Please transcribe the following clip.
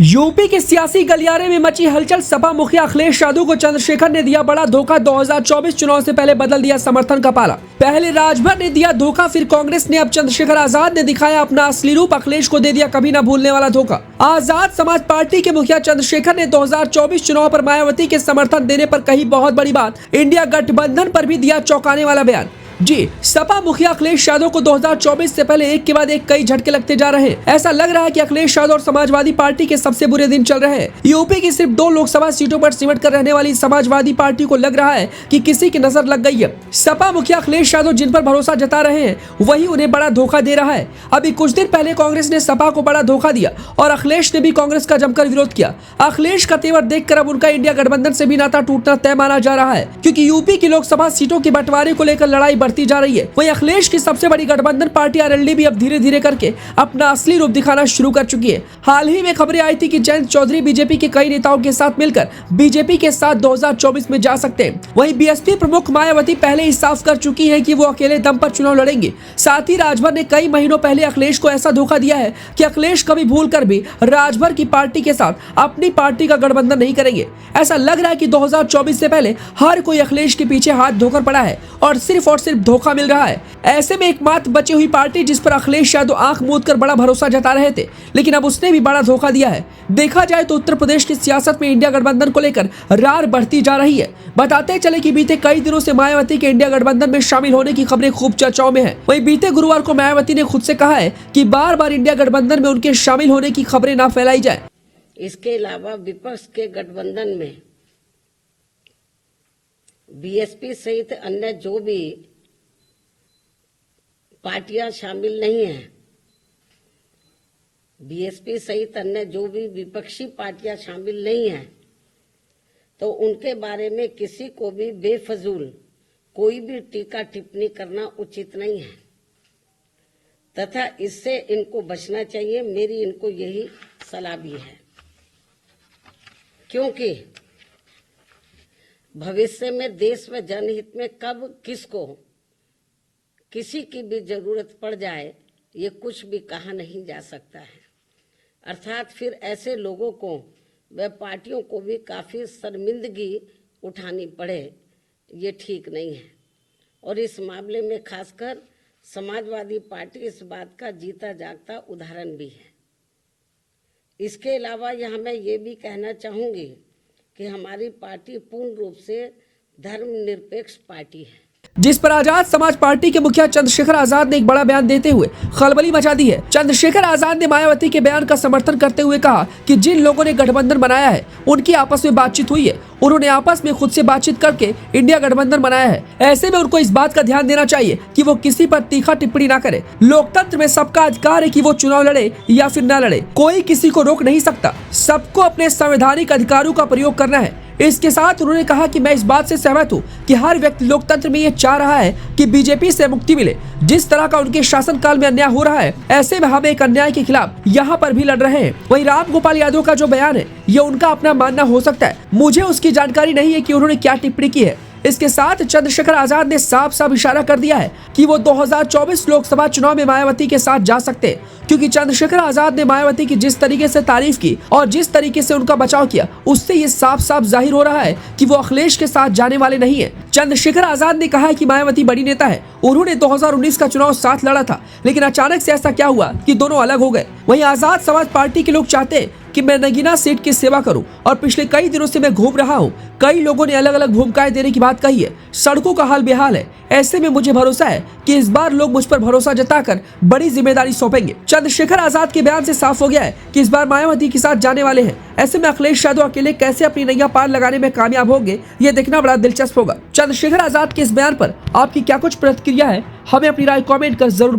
UP के सियासी गलियारे में मची हलचल। सपा मुखिया अखिलेश यादव को चंद्रशेखर ने दिया बड़ा धोखा। 2024 चुनाव से पहले बदल दिया समर्थन का पाला। पहले राजभर ने दिया धोखा, फिर कांग्रेस ने, अब चंद्रशेखर आजाद ने दिखाया अपना असली रूप। अखिलेश को दे दिया कभी न भूलने वाला धोखा। आजाद समाज पार्टी के मुखिया चंद्रशेखर ने 2024 चुनाव पर मायावती के समर्थन देने पर कही बहुत बड़ी बात। इंडिया गठबंधन पर भी दिया चौंकाने वाला बयान। जी, सपा मुखिया अखिलेश यादव को 2024 से पहले एक के बाद एक कई झटके लगते जा रहे हैं। ऐसा लग रहा है कि अखिलेश यादव और समाजवादी पार्टी के सबसे बुरे दिन चल रहे हैं। यूपी की सिर्फ 2 लोकसभा सीटों पर सिमट कर रहने वाली समाजवादी पार्टी को लग रहा है कि किसी की नजर लग गई है। सपा मुखिया अखिलेश यादव जिन पर भरोसा जता रहे हैं वही उन्हें बड़ा धोखा दे रहा है। अभी कुछ दिन पहले कांग्रेस ने सपा को बड़ा धोखा दिया और अखिलेश ने भी कांग्रेस का जमकर विरोध किया। अखिलेश का तेवर देखकर अब उनका इंडिया गठबंधन से भी नाता टूटना तय माना जा रहा है, क्योंकि यूपी की लोकसभा सीटों के बंटवारे को लेकर लड़ाई बढ़ती जा रही है। वहीं अखिलेश की सबसे बड़ी गठबंधन पार्टी आरएलडी भी अब धीरे धीरे करके अपना असली रूप दिखाना शुरू कर चुकी है। हाल ही में खबरें आई थी कि जयंत चौधरी बीजेपी के कई नेताओं के साथ मिलकर बीजेपी के साथ 2024 में जा सकते हैं। वहीं बीएसपी प्रमुख मायावती पहले ही साफ कर चुकी है कि वो अकेले दम पर चुनाव लड़ेंगे। साथ ही राजभर ने कई महीनों पहले अखिलेश को ऐसा धोखा दिया है कि अखिलेश कभी भूल कर भी राजभर की पार्टी के साथ अपनी पार्टी का गठबंधन नहीं करेंगे। ऐसा लग रहा है कि 2024 से पहले हर कोई अखिलेश के पीछे हाथ धोकर पड़ा है और सिर्फ धोखा मिल रहा है। ऐसे में एकमात्र बची हुई पार्टी जिस पर अखिलेश यादव आंख मूंद कर बड़ा भरोसा जता रहे थे, लेकिन अब उसने भी बड़ा धोखा दिया है। देखा जाए तो उत्तर प्रदेश की सियासत में इंडिया गठबंधन को लेकर रार बढ़ती जा रही है। बताते चले कि बीते कई दिनों से मायावती के इंडिया गठबंधन में शामिल होने की खबरें खूब चर्चाओं में है। वहीं बीते गुरुवार को मायावती ने खुद से कहा है कि बार बार इंडिया गठबंधन में उनके शामिल होने की खबरें ना फैलाई जाए। इसके अलावा विपक्ष के गठबंधन में बीएसपी सहित अन्य जो भी पार्टियां शामिल नहीं हैं, बीएसपी सहित अन्य जो भी विपक्षी पार्टियां शामिल नहीं हैं, तो उनके बारे में किसी को भी बेफजूल कोई भी टीका टिप्पणी करना उचित नहीं है तथा इससे इनको बचना चाहिए। मेरी इनको यही सलाह भी है, क्योंकि भविष्य में देश व जनहित में कब किसको किसी की भी जरूरत पड़ जाए ये कुछ भी कहा नहीं जा सकता है। अर्थात फिर ऐसे लोगों को व पार्टियों को भी काफ़ी शर्मिंदगी उठानी पड़े, ये ठीक नहीं है। और इस मामले में खासकर समाजवादी पार्टी इस बात का जीता जागता उदाहरण भी है। इसके अलावा यहाँ मैं ये भी कहना चाहूँगी कि हमारी पार्टी पूर्ण रूप से धर्मनिरपेक्ष पार्टी है, जिस पर आजाद समाज पार्टी के मुखिया चंद्रशेखर आजाद ने एक बड़ा बयान देते हुए खलबली मचा दी है। चंद्रशेखर आजाद ने मायावती के बयान का समर्थन करते हुए कहा कि जिन लोगों ने गठबंधन बनाया है उनकी आपस में बातचीत हुई है। उन्होंने आपस में खुद से बातचीत करके इंडिया गठबंधन बनाया है। ऐसे में उनको इस बात का ध्यान देना चाहिए कि वो किसी पर तीखा टिप्पणी ना करे। लोकतंत्र में सबका अधिकार है कि वो चुनाव लड़े या फिर ना लड़े, कोई किसी को रोक नहीं सकता। सबको अपने संवैधानिक अधिकारों का प्रयोग करना है। इसके साथ उन्होंने कहा कि मैं इस बात से सहमत हूँ कि हर व्यक्ति लोकतंत्र में ये चाह रहा है कि बीजेपी से मुक्ति मिले। जिस तरह का उनके शासनकाल में अन्याय हो रहा है, ऐसे में हम एक अन्याय के खिलाफ यहाँ पर भी लड़ रहे हैं। वहीं राम गोपाल यादव का जो बयान है ये उनका अपना मानना हो सकता है, मुझे उसकी जानकारी नहीं है कि उन्होंने क्या टिप्पणी की है। इसके साथ चंद्रशेखर आजाद ने साफ साफ इशारा कर दिया है कि वो 2024 लोकसभा चुनाव में मायावती के साथ जा सकते हैं, क्योंकि चंद्रशेखर आजाद ने मायावती की जिस तरीके से तारीफ की और जिस तरीके से उनका बचाव किया, उससे ये साफ साफ जाहिर हो रहा है कि वो अखिलेश के साथ जाने वाले नहीं है। चंद्रशेखर आजाद ने कहा है कि मायावती बड़ी नेता है, उन्होंने 2019 का चुनाव साथ लड़ा था, लेकिन अचानक से ऐसा क्या हुआ कि दोनों अलग हो गए। वहीं आजाद समाज पार्टी के लोग चाहते हैं कि मैं नगीना सीट की सेवा करूं और पिछले कई दिनों से मैं घूम रहा हूं। कई लोगों ने अलग अलग भूमिकाएं देने की बात कही है, सड़कों का हाल बेहाल है। ऐसे में मुझे भरोसा है कि इस बार लोग मुझ पर भरोसा जताकर बड़ी जिम्मेदारी सौंपेंगे। चंद्रशेखर आजाद के बयान से साफ हो गया है कि इस बार मायावती के साथ जाने वाले हैं। ऐसे में अखिलेश यादव अकेले कैसे अपनी नैया पार लगाने में कामयाब होंगे, ये देखना बड़ा दिलचस्प होगा। चंद्रशेखर आजाद के इस बयान पर आपकी क्या कुछ प्रतिक्रिया है, हमें अपनी राय कॉमेंट कर जरूर